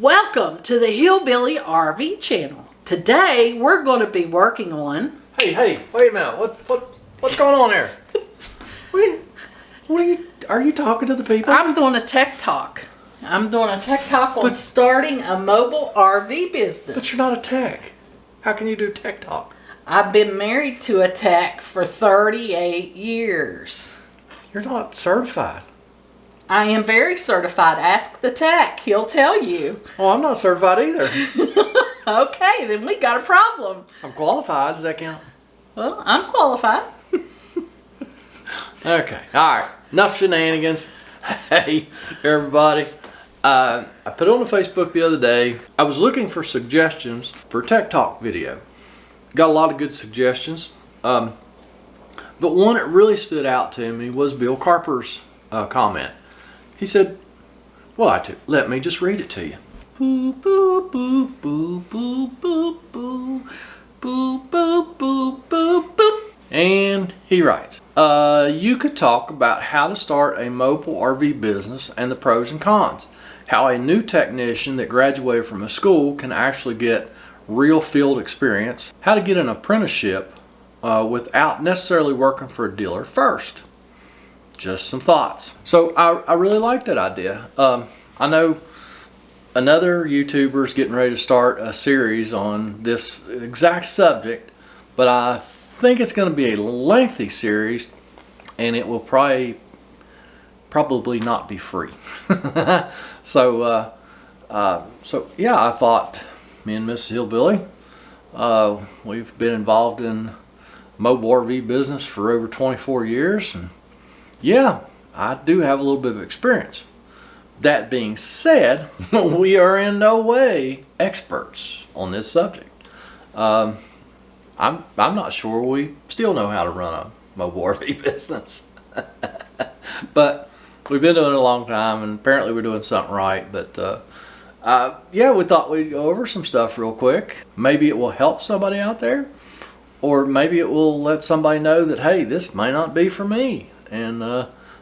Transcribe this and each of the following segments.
Welcome to the Hillbilly RV channel. Today we're going to be working on... Hey, wait a minute. What's going on there? Are you talking to the people? I'm doing a tech talk. I'm doing a tech talk on starting a mobile RV business. But you're not a tech. How can you do tech talk? I've been married to a tech for 38 years. You're not certified. I am very certified. Ask the tech. He'll tell you. Well, I'm not certified either. Okay, then we got a problem. I'm qualified. Does that count? Well, I'm qualified. Okay. All right. Enough shenanigans. Hey, everybody. I put it on the Facebook the other day. I was looking for suggestions for a tech talk video. Got a lot of good suggestions. But one that really stood out to me was Bill Harper's comment. He said, let me just read it to you. Boo, boo, boo, boo, boo, boo, boo, boo, boo, boo, boo, boo. And he writes, you could talk about how to start a mobile RV business and the pros and cons. How a new technician that graduated from a school can actually get real field experience. How to get an apprenticeship without necessarily working for a dealer first. Just some thoughts. So I really like that idea. I know another YouTuber is getting ready to start a series on this exact subject, but I think it's going to be a lengthy series, and it will probably not be free. So yeah, I thought me and Miss Hillbilly, we've been involved in mobile RV business for over 24 years, and yeah, I do have a little bit of experience. That being said, we are in no way experts on this subject. I'm not sure we still know how to run a mobile RV business. But we've been doing it a long time, and apparently we're doing something right. But yeah, we thought we'd go over some stuff real quick. Maybe it will help somebody out there, or maybe it will let somebody know that, hey, this may not be for me, and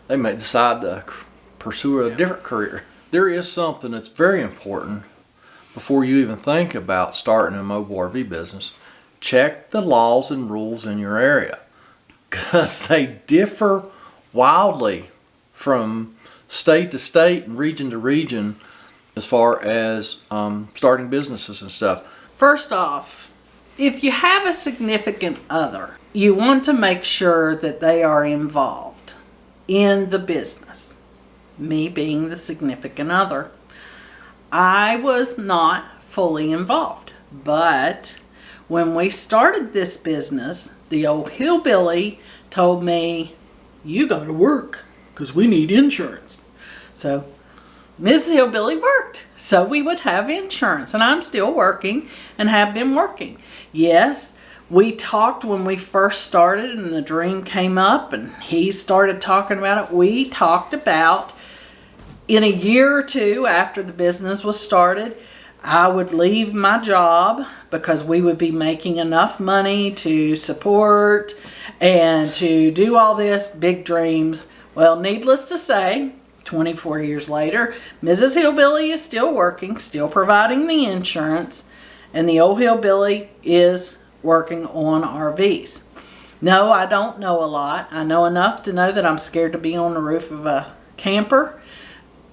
they may decide to pursue a different career. There is something that's very important before you even think about starting a mobile RV business. Check the laws and rules in your area, because they differ wildly from state to state and region to region as far as starting businesses and stuff. First off, if you have a significant other, you want to make sure that they are involved in the business. Me being the significant other, I was not fully involved, but when we started this business, the old hillbilly told me, you got to work because we need insurance. So Ms. Hillbilly worked, so we would have insurance, and I'm still working and have been working. Yes, we talked when we first started, and the dream came up, and he started talking about it. We talked about in a year or two after the business was started, I would leave my job because we would be making enough money to support and to do all this big dreams. Well, needless to say, 24 years later, Mrs. Hillbilly is still working, still providing the insurance, and the old hillbilly is working on RVs. No, I don't know a lot. I know enough to know that I'm scared to be on the roof of a camper.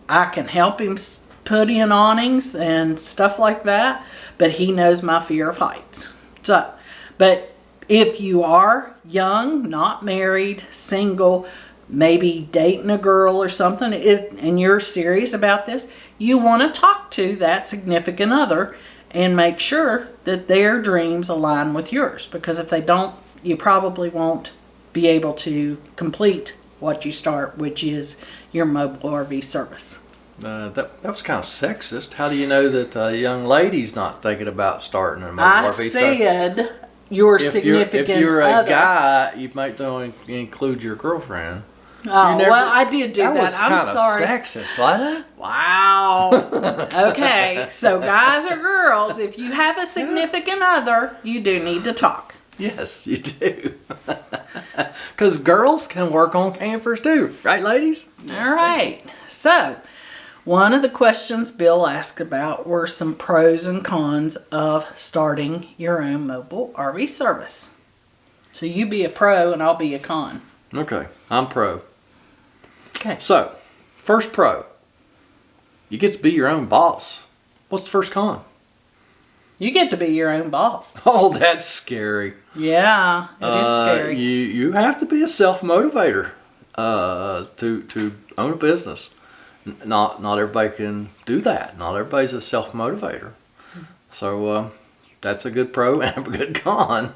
I can help him put in awnings and stuff like that, but he knows my fear of heights. So, but if you are young, not married, single, maybe dating a girl or something, and you're serious about this, you want to talk to that significant other and make sure that their dreams align with yours, because if they don't, you probably won't be able to complete what you start, which is your mobile RV service. That was kind of sexist. How do you know that a young lady's not thinking about starting a mobile RV service? I said your significant other. If you're a guy, you might don't include your girlfriend. Oh, well, I did do that. Was I'm sorry. Sexist, wasn't it? Wow. Okay, so guys or girls, if you have a significant other, you do need to talk. Yes, you do. Because girls can work on campers too. Right, ladies? All right. So, One of the questions Bill asked about were some pros and cons of starting your own mobile RV service. So you be a pro and I'll be a con. Okay, I'm pro. Okay. So, first pro, you get to be your own boss. What's the first con? You get to be your own boss. Oh, that's scary. Yeah, it is scary. You have to be a self-motivator to own a business. Not everybody can do that. Not everybody's a self-motivator. So that's a good pro and a good con.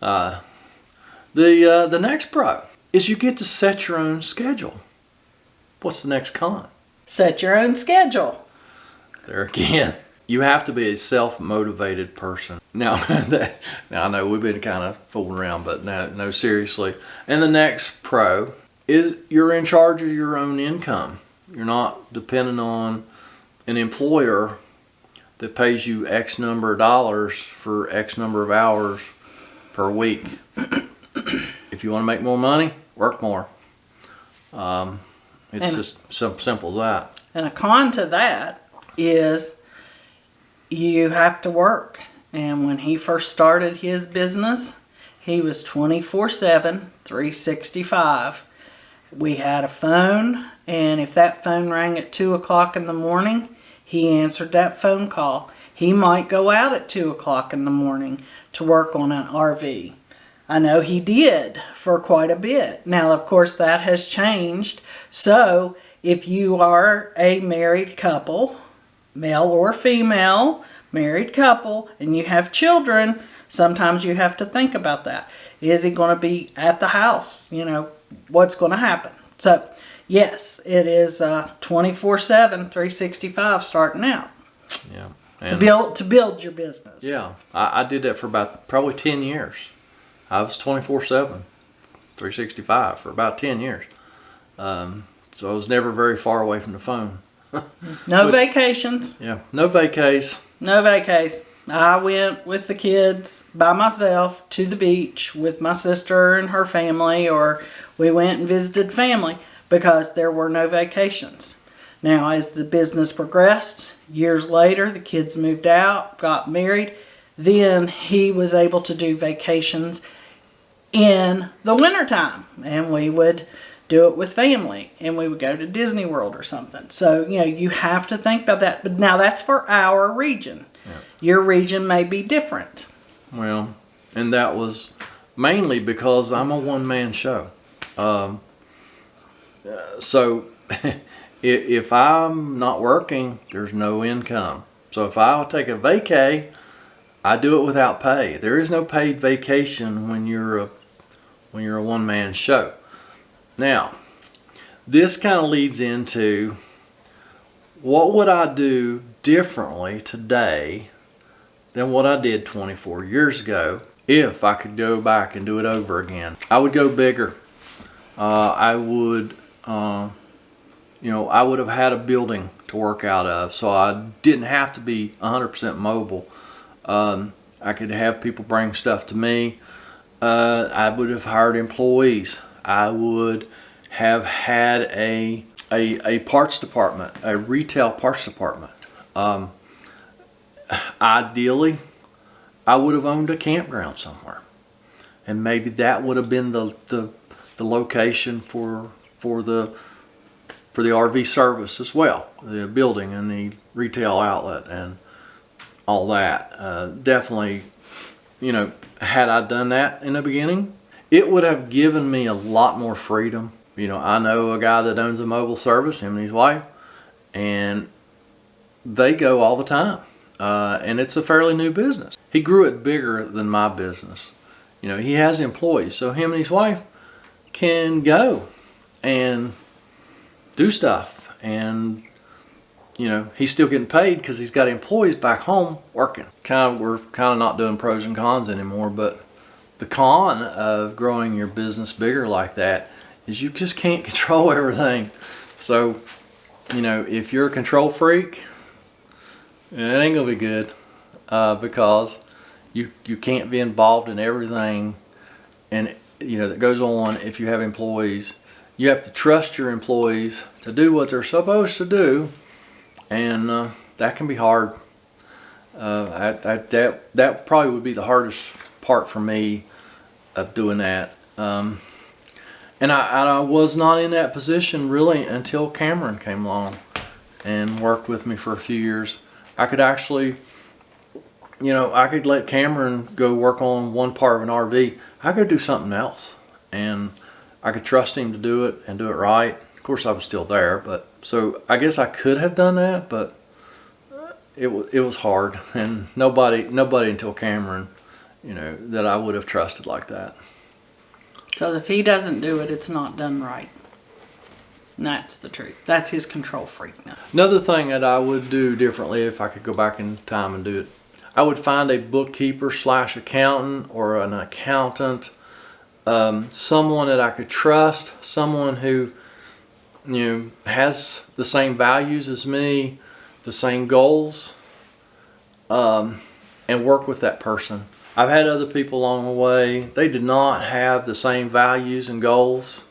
The next pro is you get to set your own schedule. What's the next con? Set your own schedule. There again, you have to be a self-motivated person. Now, now I know we've been kind of fooling around, but no, seriously. And the next pro is you're in charge of your own income. You're not dependent on an employer that pays you X number of dollars for X number of hours per week. If you want to make more money, work more. It's just so simple as that. And a con to that is you have to work. And when he first started his business, he was 24/7, 365. We had a phone, and if that phone rang at 2 o'clock in the morning, he answered that phone call. He might go out at 2 o'clock in the morning to work on an RV. I know he did for quite a bit. Now, of course, that has changed. So, if you are a married couple, male or female, married couple, and you have children, sometimes you have to think about that. Is he going to be at the house? You know, what's going to happen? So, yes, it is 24/7, 365 starting out. Yeah. To build your business. Yeah. I did that for about probably 10 years. I was 24/7, 365 for about 10 years. So I was never very far away from the phone. No vacations. Yeah, no vacays. No vacays. I went with the kids by myself to the beach with my sister and her family, or we went and visited family because there were no vacations. Now, as the business progressed, years later, the kids moved out, got married. Then he was able to do vacations in the wintertime, and we would do it with family, and we would go to Disney World or something. So, you know, you have to think about that. But now that's for our region. Yeah. Your region may be different. Well, and that was mainly because I'm a one-man show. So if I'm not working, there's no income. So if I take a vacay, I do it without pay. There is no paid vacation when you're a one-man show. Now, this kind of leads into what would I do differently today than what I did 24 years ago if I could go back and do it over again. I would go bigger. I would, I would have had a building to work out of, so I didn't have to be 100% mobile. I could have people bring stuff to me. I would have hired employees. I would have had a parts department, a retail parts department. Ideally, I would have owned a campground somewhere, and maybe that would have been the location for the RV service as well, the building and the retail outlet and all that. Definitely, had I done that in the beginning, it would have given me a lot more freedom. I know a guy that owns a mobile service, him and his wife, and they go all the time. And it's a fairly new business. He grew it bigger than my business. He has employees, so him and his wife can go and do stuff. And, he's still getting paid because he's got employees back home working. We're kind of not doing pros and cons anymore, but the con of growing your business bigger like that is you just can't control everything. So, if you're a control freak, it ain't gonna be good because you can't be involved in everything and that goes on. If you have employees, you have to trust your employees to do what they're supposed to do, and that can be hard. That probably would be the hardest part for me of doing that. And I was not in that position really until Cameron came along and worked with me for a few years. I could actually, I could let Cameron go work on one part of an RV. I could do something else, and I could trust him to do it and do it right. Of course, I was still there, but so I guess I could have done that, but it was hard, and nobody until Cameron, that I would have trusted like that. So if he doesn't do it, it's not done right. And that's the truth. That's his control freak now. Another thing that I would do differently if I could go back in time and do it, I would find a bookkeeper / accountant or an accountant, someone that I could trust, someone who has the same values as me, the same goals, and work with that person. I've had other people along the way. They did not have the same values and goals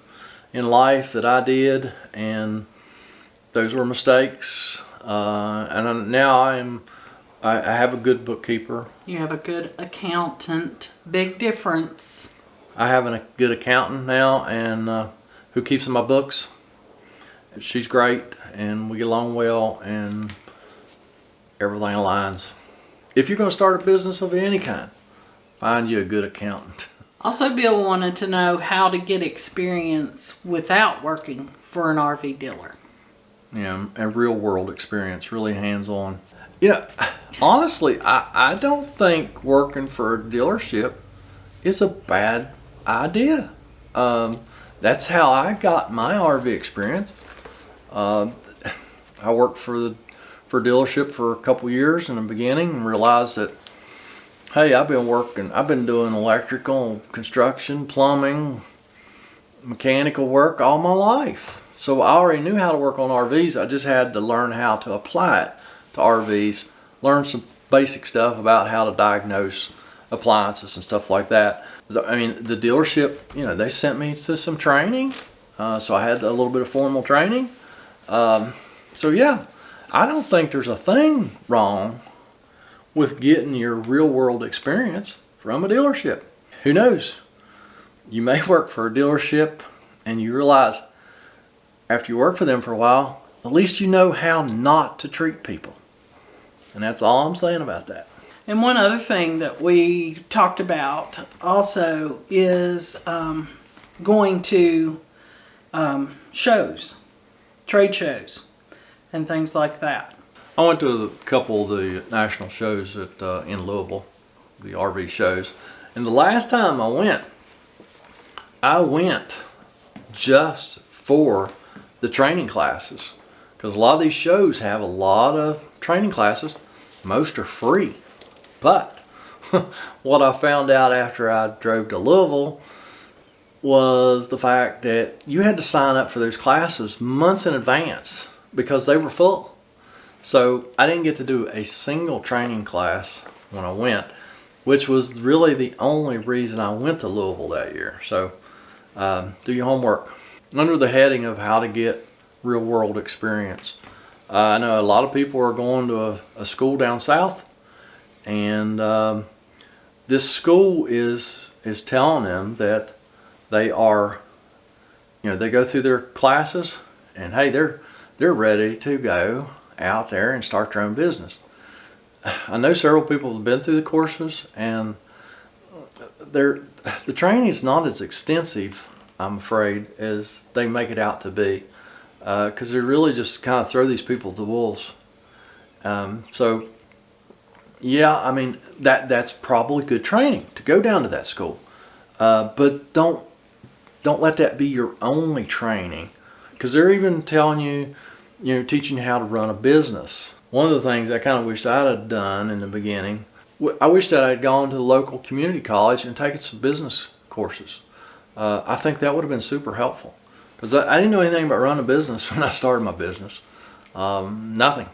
in life that I did, and those were mistakes. And now I have a good bookkeeper. You have a good accountant. Big difference. I have a good accountant now, and who keeps my books. She's great, and we get along well, and everything aligns. If you're going to start a business of any kind, find you a good accountant. Also, Bill wanted to know how to get experience without working for an RV dealer. A real world experience, really hands-on. Honestly, I don't think working for a dealership is a bad idea. That's how I got my RV experience. I worked for a dealership for a couple years in the beginning and realized that, hey, I've been doing electrical, construction, plumbing, mechanical work all my life. So I already knew how to work on RVs. I just had to learn how to apply it to RVs, learn some basic stuff about how to diagnose appliances and stuff like that. I mean, the dealership, they sent me to some training, so I had a little bit of formal training. So yeah, I don't think there's a thing wrong with getting your real world experience from a dealership. Who knows? You may work for a dealership and you realize after you work for them for a while, at least you know how not to treat people. And that's all I'm saying about that. And one other thing that we talked about also is going to shows, trade shows, and things like that. I went to a couple of the national shows in Louisville, the RV shows. And the last time I went just for the training classes. Because a lot of these shows have a lot of training classes. Most are free. But what I found out after I drove to Louisville was the fact that you had to sign up for those classes months in advance because they were full. So I didn't get to do a single training class when I went, which was really the only reason I went to Louisville that year. So do your homework. Under the heading of how to get real world experience. I know a lot of people are going to a school down south, and this school is telling them that they are, they go through their classes, and hey, they're ready to go out there and start their own business. I know several people have been through the courses, and the training is not as extensive, I'm afraid, as they make it out to be, because they really just kind of throw these people to the wolves. So yeah, I mean that's probably good training to go down to that school, but don't let that be your only training, because they're even telling you, teaching you how to run a business. One of the things I kind of wished I'd have done in the beginning, I wished that I'd gone to the local community college and taken some business courses. I think that would have been super helpful, because I didn't know anything about running a business when I started my business. Nothing.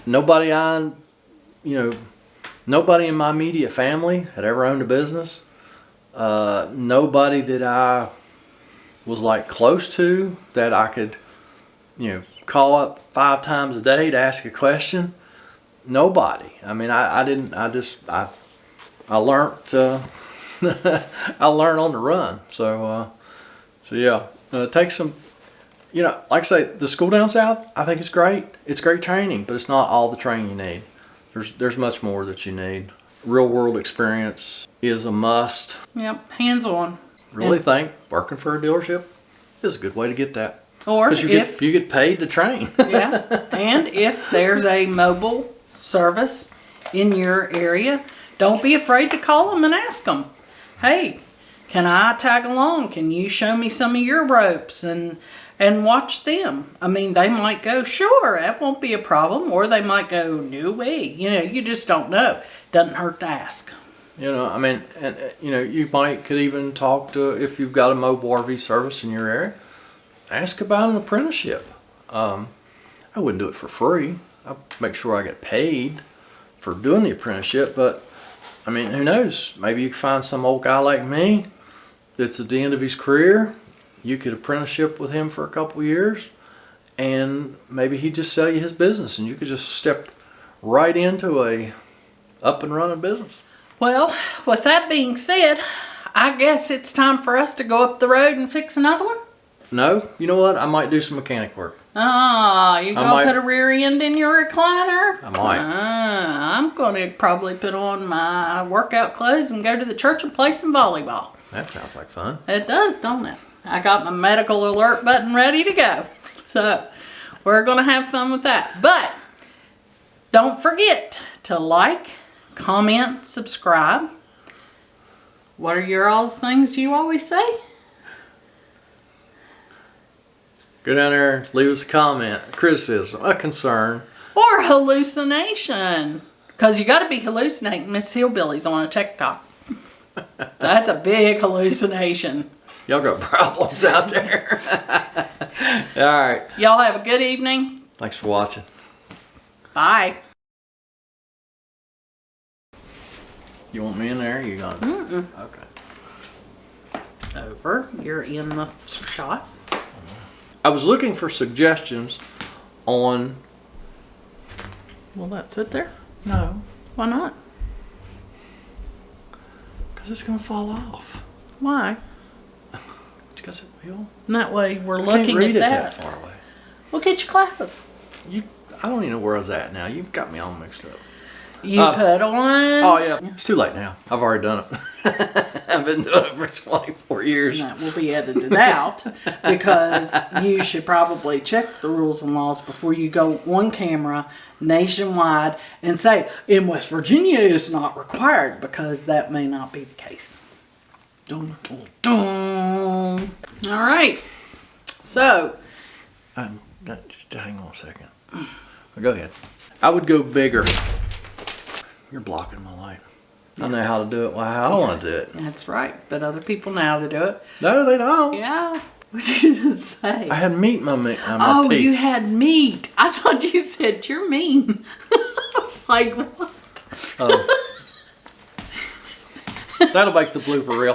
Nobody in my immediate family had ever owned a business. Nobody that I was like close to that I could call up 5 times a day to ask a question? Nobody. I mean, I learned I learned on the run. So yeah, take some, like I say, the school down south, I think it's great. It's great training, but it's not all the training you need. There's much more that you need. Real world experience is a must. Yep, hands on. Really think working for a dealership is a good way to get that. Or Because you get paid to train. Yeah, and if there's a mobile service in your area, don't be afraid to call them and ask them, hey, can I tag along? Can you show me some of your ropes and watch them? I mean, they might go, sure, that won't be a problem. Or they might go, no way. You just don't know. Doesn't hurt to ask. I mean, and you could even talk to, if you've got a mobile RV service in your area, ask about an apprenticeship. I wouldn't do it for free. I'd make sure I get paid for doing the apprenticeship, but I mean, who knows? Maybe you could find some old guy like me that's at the end of his career. You could apprenticeship with him for a couple years, and maybe he'd just sell you his business, and you could just step right into a up and running business. Well, with that being said, I guess it's time for us to go up the road and fix another one. No, you know what? I might do some mechanic work. You gonna put a rear end in your recliner? I might. I'm gonna probably put on my workout clothes and go to the church and play some volleyball. That sounds like fun. It does, don't it? I got my medical alert button ready to go. So we're gonna have fun with that. But don't forget to like, comment, subscribe. What are your all's things you always say? Go down there, leave us a comment, a criticism, a concern. Or hallucination. Because you got to be hallucinating Miss Hillbilly's on a TikTok. That's a big hallucination. Y'all got problems out there. All right. Y'all have a good evening. Thanks for watching. Bye. You want me in there? Or you gonna? Mm-mm. Okay. Over. You're in the shot. I was looking for suggestions on. Will that sit there? No, Why not? because it's gonna fall off. Why? Because it will. And that way we're I looking can't read at it that. far away. Well, get your glasses. I don't even know where I was at now. You've got me all mixed up. You put on. Oh yeah, it's too late now. I've already done it. I've been doing it for 24 years. That will be edited out because you should probably check the rules and laws before you go on camera nationwide and say, in West Virginia it's not required, because that may not be the case. Dun, dun, dun. All right. So. Just hang on a second. Go ahead. I would go bigger. You're blocking my light. I know how to do it. Well, how I want to do it. That's right. But other people know how to do it. No, they don't. Yeah. What did you just say? I had meat in my Oh, teeth. you had meat. I thought you said you're mean. I was like, what? That'll make the blooper reel.